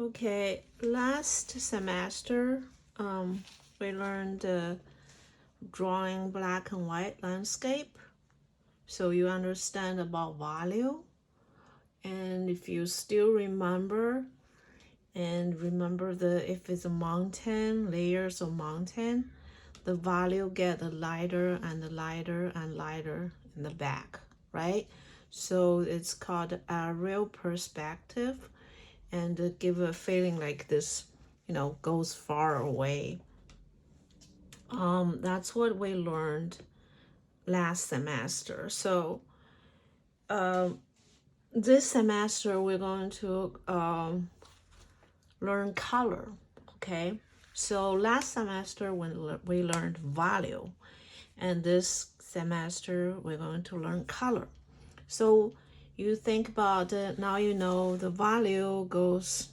Okay, last semester, we learned drawing black and white landscape. So you understand about value. And if you still remember, and remember if it's a mountain, layers of mountain, the value get lighter and lighter and lighter in the back, right? So it's called aerial perspective, and give a feeling like this, goes far away. That's what we learned last semester. So this semester we're going to learn color. Okay, so last semester when we learned value, and this semester we're going to learn color. So you think about it, now you know the value goes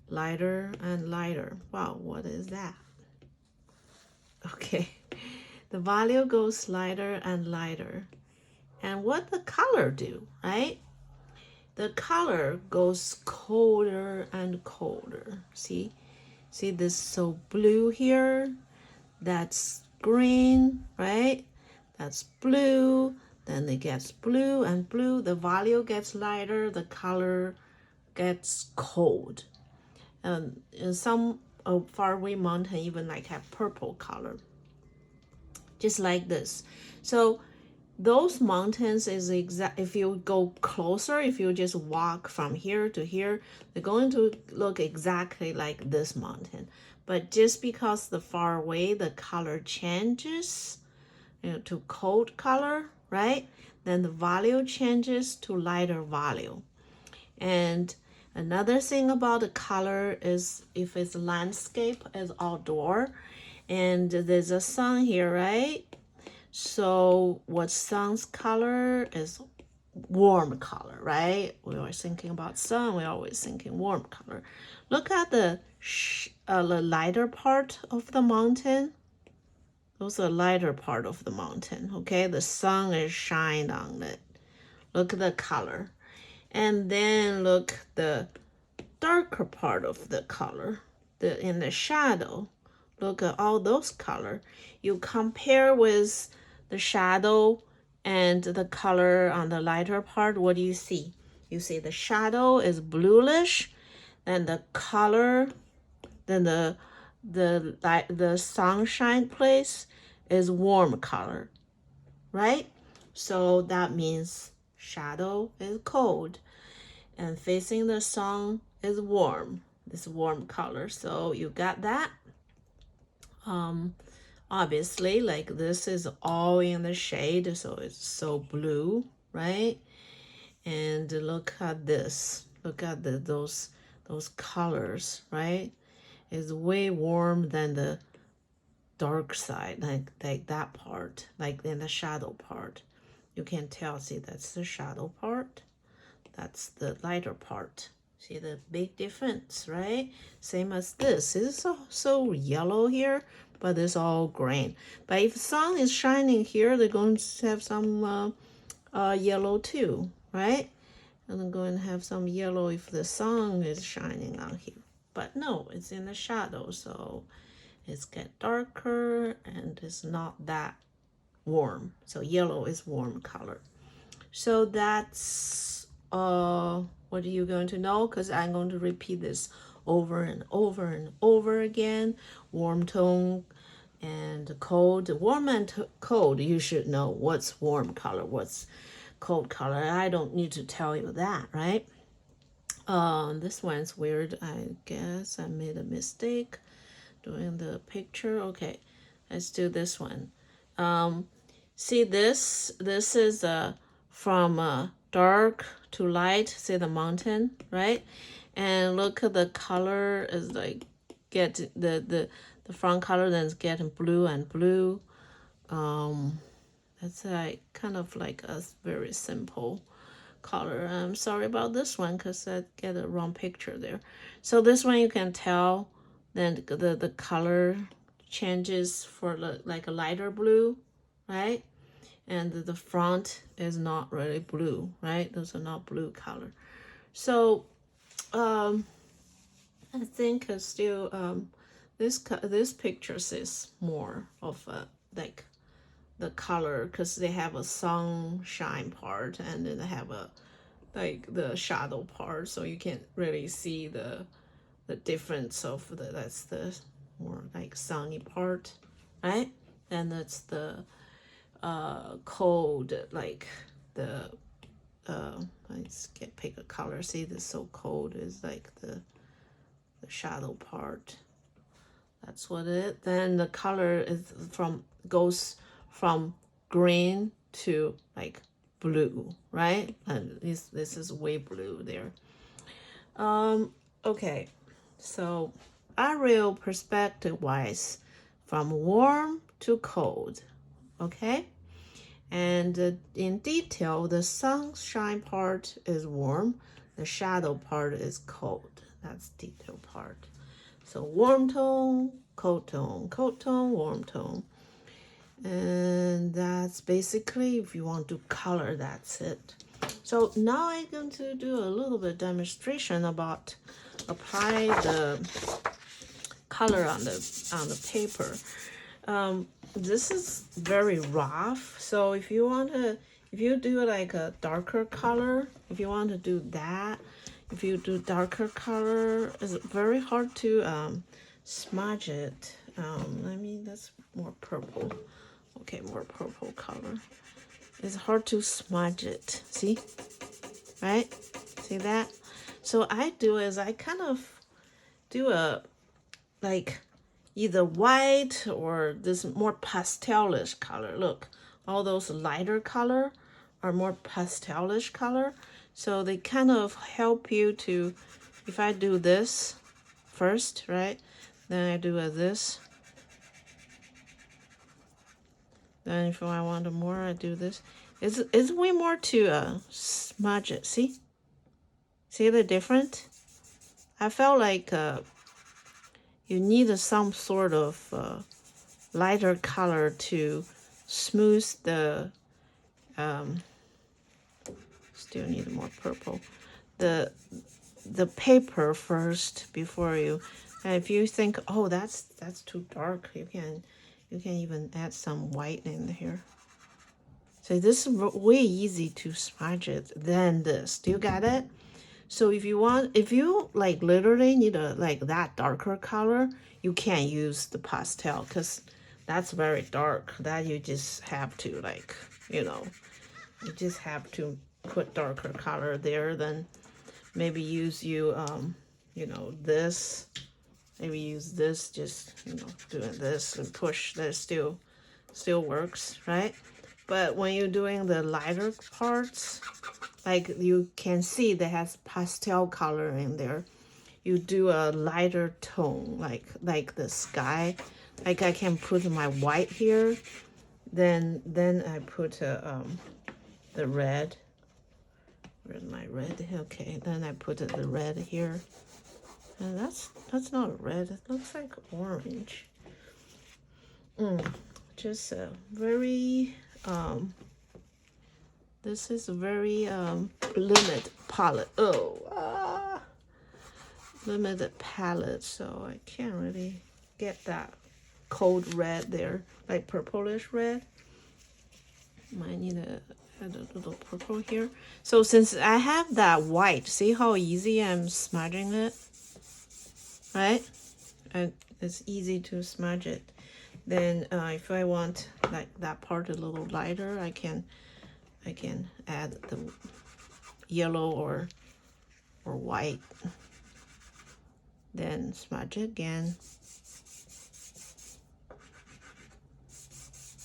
lighter and lighter. Wow, what is that? Okay, the value goes lighter and lighter. And what the color do, right? The color goes colder and colder. See this so blue here, that's green, right? That's blue, then it gets blue and blue. The value gets lighter, the color gets cold. In some faraway mountain even like have purple color, just like this. So those mountains is exact. If you go closer, if you just walk from here to here, they're going to look exactly like this mountain. But just because the far away the color changes, to cold color, right? Then the value changes to lighter value. And another thing about the color is if it's landscape, is outdoor, and there's a sun here, right? So what sun's color is warm color, right? We are thinking about sun, we're always thinking warm color. Look at the lighter part of the mountain. Those are lighter part of the mountain, okay? The sun is shining on it. Look at the color. And then look the darker part of the color, in the shadow. Look at all those color. You compare with the shadow and the color on the lighter part. What do you see? You see the shadow is bluish, and the color, then the sunshine place is warm color, right? So that means shadow is cold, and facing the sun is warm. This warm color. So you got that. Obviously, like this is all in the shade, so it's so blue, right? And look at this. Look at those colors, right? It's way warm than the dark side, like that part, like in the shadow part. You can tell. See, that's the shadow part. That's the lighter part. See the big difference, right? Same as this. It's so yellow here, but it's all green. But if the sun is shining here, they're going to have some yellow too, right? And they're going to have some yellow if the sun is shining on here. But no, it's in the shadow, so it's get darker and it's not that warm. So yellow is warm color. So that's what are you going to know? Because I'm going to repeat this over and over and over again. Warm tone and cold. Warm and cold, you should know what's warm color, what's cold color. I don't need to tell you that, right? This one's weird. I guess I made a mistake doing the picture. Okay, let's do this one. See this is from dark to light. See the mountain, right? And look at the color is like get the front color, then it's getting blue and blue. That's like kind of like a very simple color. I'm sorry about this one because I get a wrong picture there. So this one you can tell then the color changes for like a lighter blue, right? And the front is not really blue, right? Those are not blue color. So I think still this picture is more of like the color because they have a sunshine part and then they have a like the shadow part, so you can't really see the difference of that's the more like sunny part, right? And that's the cold, like the let's pick a color. See, this so cold is like the shadow part. That's what it. Then the color is goes from green to like blue, right? And this is way blue there. Okay, so aerial perspective wise, from warm to cold, okay? And in detail, the sunshine part is warm, the shadow part is cold. That's detail part. So warm tone, cold tone, cold tone, warm tone. And that's basically, if you want to color, that's it. So now I'm going to do a little bit demonstration about apply the color on the paper. This is very rough, so if you do like a darker color, if you want to do that, if you do darker color, it's very hard to smudge it. I mean, that's more purple. Okay, more purple color. It's hard to smudge it. See? Right? See that? So I do is I kind of do a like either white or this more pastelish color. Look, all those lighter color are more pastelish color. So they kind of help you to, if I do this first, right? Then I do this. Then if I want more, I do this. It's way more to smudge it. See the difference? I felt like you need some sort of lighter color to smooth the still need more purple, the paper first before you. And if you think, oh, that's too dark, you can even add some white in here. So this is way easy to smudge it than this. Do you get it? So if you like literally need a like that darker color, you can't use the pastel because that's very dark. That you just have to like, you just have to put darker color there. Then maybe use this. Maybe use this, just doing this and push. That still works, right? But when you're doing the lighter parts, like you can see that has pastel color in there, you do a lighter tone, like the sky. Like I can put my white here, then I put the red. Where's my red? Okay, then I put the red here, and that's not red. It looks like orange. Just a very this is a very limited palette. Limited palette, so I can't really get that cold red there, like purplish red. Might need to add a little purple here. So since I have that white, see how easy I'm smudging it, right? And it's easy to smudge it. Then if I want like that part a little lighter, I can add the yellow or white. Then smudge it again,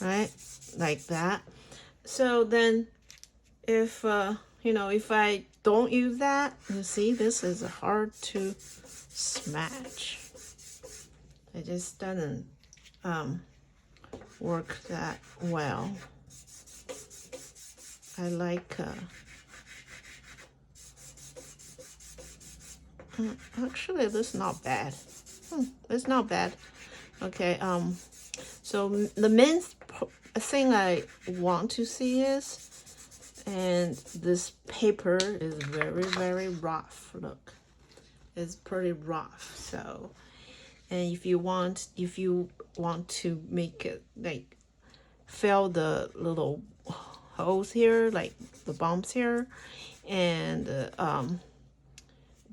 right? Like that. So then if if I don't use that, you see this is hard to smudge. It just doesn't work that well. I like actually this is not bad. It's not bad. Okay, so the main thing I want to see is, and this paper is very, very rough. Look, is pretty rough. So, and if you want to make it like fill the little holes here, like the bumps here, and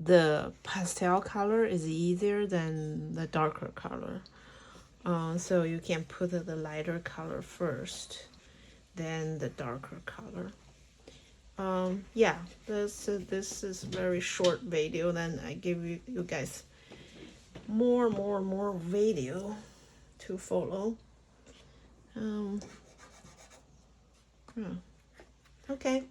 the pastel color is easier than the darker color. So you can put the lighter color first, then the darker color. Yeah, this is very short video. Then I give you guys more video to follow. Yeah. Okay.